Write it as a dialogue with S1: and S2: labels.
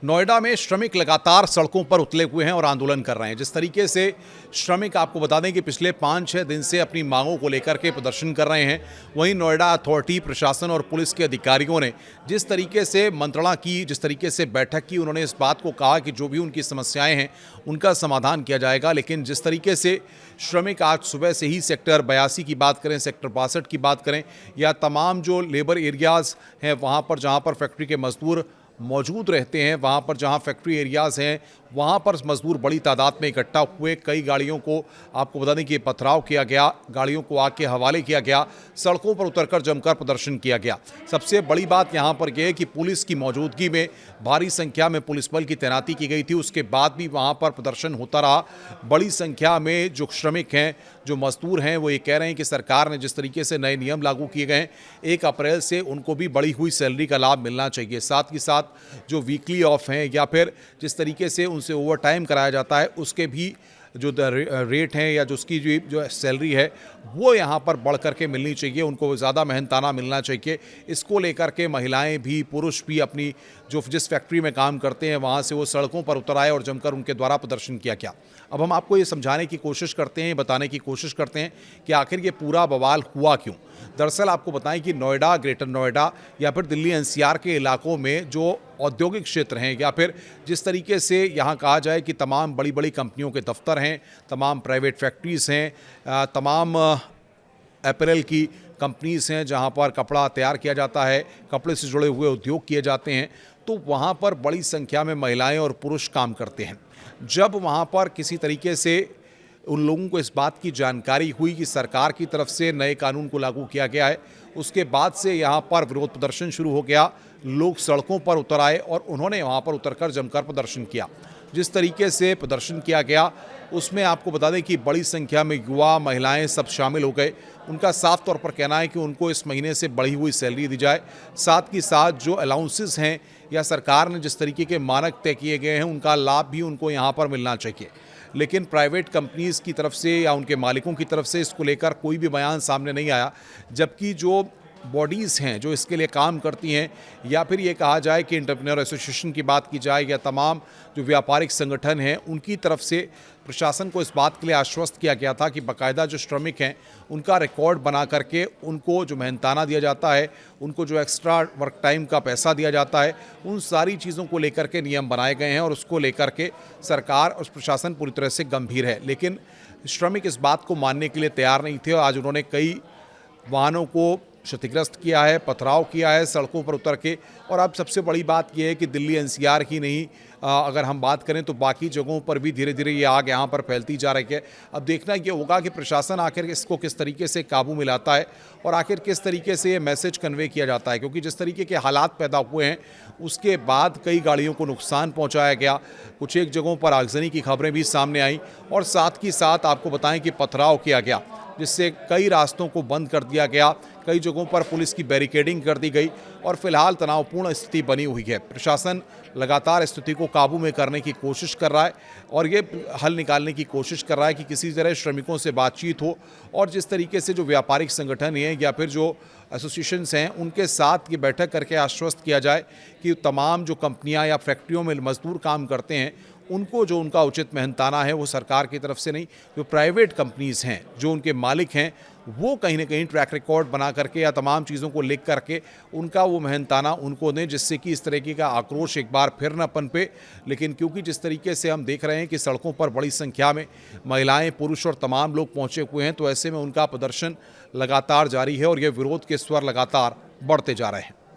S1: नोएडा में श्रमिक लगातार सड़कों पर उतरे हुए हैं और आंदोलन कर रहे हैं। जिस तरीके से श्रमिक, आपको बता दें कि पिछले 5-6 दिन से अपनी मांगों को लेकर के प्रदर्शन कर रहे हैं, वहीं नोएडा अथॉरिटी, प्रशासन और पुलिस के अधिकारियों ने जिस तरीके से मंत्रणा की, जिस तरीके से बैठक की, उन्होंने इस बात को कहा कि जो भी उनकी समस्याएं हैं उनका समाधान किया जाएगा। लेकिन जिस तरीके से श्रमिक आज सुबह से ही सेक्टर 82 की बात करें, सेक्टर 62 की बात करें, या तमाम जो लेबर एरियाज़ हैं वहाँ पर, जहाँ पर फैक्ट्री के मजदूर मौजूद रहते हैं, वहाँ पर जहाँ फैक्ट्री एरियाज़ हैं वहाँ पर मजदूर बड़ी तादाद में इकट्ठा हुए। कई गाड़ियों को, आपको बता दें कि पथराव किया गया, गाड़ियों को आग के हवाले किया गया, सड़कों पर उतरकर जमकर प्रदर्शन किया गया। सबसे बड़ी बात यहाँ पर यह है कि पुलिस की मौजूदगी में भारी संख्या में पुलिस बल की तैनाती की गई थी। उसके बाद भी वहाँ पर प्रदर्शन होता रहा। बड़ी संख्या में जो श्रमिक हैं, जो मजदूर हैं, वो ये कह रहे हैं कि सरकार ने जिस तरीके से नए नियम लागू किए गए हैं, 1 अप्रैल से उनको भी बढ़ी हुई सैलरी का लाभ मिलना चाहिए। साथ ही साथ जो वीकली ऑफ हैं या फिर जिस तरीके से उनसे ओवर टाइम कराया जाता है, उसके भी जो रेट हैं या जो उसकी जो सैलरी है वो यहाँ पर बढ़ करके मिलनी चाहिए, उनको ज़्यादा मेहनताना मिलना चाहिए। इसको लेकर के महिलाएं भी, पुरुष भी अपनी जिस फैक्ट्री में काम करते हैं वहाँ से वो सड़कों पर उतर आए और जमकर उनके द्वारा प्रदर्शन किया गया। अब हम आपको ये समझाने की कोशिश करते हैं, बताने की कोशिश करते हैं कि आखिर ये पूरा बवाल हुआ क्यों। दरअसल आपको बताएं कि नोएडा, ग्रेटर नोएडा या फिर दिल्ली एनसीआर के इलाकों में जो औद्योगिक क्षेत्र हैं, या फिर जिस तरीके से यहाँ कहा जाए कि तमाम बड़ी बड़ी कंपनियों के दफ्तर हैं, तमाम प्राइवेट फैक्ट्रीज़ हैं, तमाम अपैरल की कंपनीज़ हैं जहाँ पर कपड़ा तैयार किया जाता है, कपड़े से जुड़े हुए उद्योग किए जाते हैं, तो वहाँ पर बड़ी संख्या में महिलाएं और पुरुष काम करते हैं। जब वहाँ पर किसी तरीके से उन लोगों को इस बात की जानकारी हुई कि सरकार की तरफ से नए कानून को लागू किया गया है, उसके बाद से यहाँ पर विरोध प्रदर्शन शुरू हो गया। लोग सड़कों पर उतर आए और उन्होंने वहाँ पर उतरकर जमकर प्रदर्शन किया। जिस तरीके से प्रदर्शन किया गया उसमें आपको बता दें कि बड़ी संख्या में युवा, महिलाएं सब शामिल हो गए। उनका साफ तौर पर कहना है कि उनको इस महीने से बढ़ी हुई सैलरी दी जाए, साथ ही साथ जो अलाउंसेस हैं या सरकार ने जिस तरीके के मानक तय किए गए हैं उनका लाभ भी उनको यहाँ पर मिलना चाहिए। लेकिन प्राइवेट कंपनीज़ की तरफ से या उनके मालिकों की तरफ से इसको लेकर कोई भी बयान सामने नहीं आया, जबकि जो बॉडीज़ हैं जो इसके लिए काम करती हैं, या फिर ये कहा जाए कि एंटरप्रेन्योर एसोसिएशन की बात की जाए या तमाम जो व्यापारिक संगठन हैं, उनकी तरफ से प्रशासन को इस बात के लिए आश्वस्त किया गया था कि बाकायदा जो श्रमिक हैं उनका रिकॉर्ड बना करके उनको जो मेहनताना दिया जाता है, उनको जो एक्स्ट्रा वर्क टाइम का पैसा दिया जाता है, उन सारी चीज़ों को लेकर के नियम बनाए गए हैं और उसको लेकर के सरकार और प्रशासन पूरी तरह से गंभीर है। लेकिन श्रमिक इस बात को मानने के लिए तैयार नहीं थे और आज उन्होंने कई वाहनों को क्षतिग्रस्त किया है, पथराव किया है सड़कों पर उतर के। और अब सबसे बड़ी बात यह है कि दिल्ली एनसीआर की नहीं, अगर हम बात करें तो बाकी जगहों पर भी धीरे धीरे ये आग यहाँ पर फैलती जा रही है। अब देखना ये होगा कि प्रशासन आखिर इसको किस तरीके से काबू में लाता है और आखिर किस तरीके से ये मैसेज कन्वे किया जाता है, क्योंकि जिस तरीके के हालात पैदा हुए हैं उसके बाद कई गाड़ियों को नुकसान पहुँचाया गया, कुछ एक जगहों पर आगजनी की खबरें भी सामने आई और साथ ही साथ आपको बताएं कि पथराव किया गया, जिससे कई रास्तों को बंद कर दिया गया, कई जगहों पर पुलिस की बैरिकेडिंग कर दी गई और फिलहाल तनावपूर्ण स्थिति बनी हुई है। प्रशासन लगातार स्थिति को काबू में करने की कोशिश कर रहा है और ये हल निकालने की कोशिश कर रहा है कि किसी तरह श्रमिकों से बातचीत हो और जिस तरीके से जो व्यापारिक संगठन हैं या फिर जो एसोसिएशंस हैं उनके साथ ये बैठक करके आश्वस्त किया जाए कि तमाम जो कंपनियां या फैक्ट्रियों में मजदूर काम करते हैं उनको जो उनका उचित मेहनताना है वो सरकार की तरफ से नहीं, जो प्राइवेट कंपनीज़ हैं, जो उनके मालिक हैं, वो कहीं ना कहीं ट्रैक रिकॉर्ड बना करके या तमाम चीज़ों को लिख करके उनका वो मेहनताना उनको दें, जिससे कि इस तरीके का आक्रोश एक बार फिर न पनपे। लेकिन क्योंकि जिस तरीके से हम देख रहे हैं कि सड़कों पर बड़ी संख्या में महिलाएं, पुरुष और तमाम लोग पहुंचे हुए हैं, तो ऐसे में उनका प्रदर्शन लगातार जारी है और ये विरोध के स्वर लगातार बढ़ते जा रहे हैं।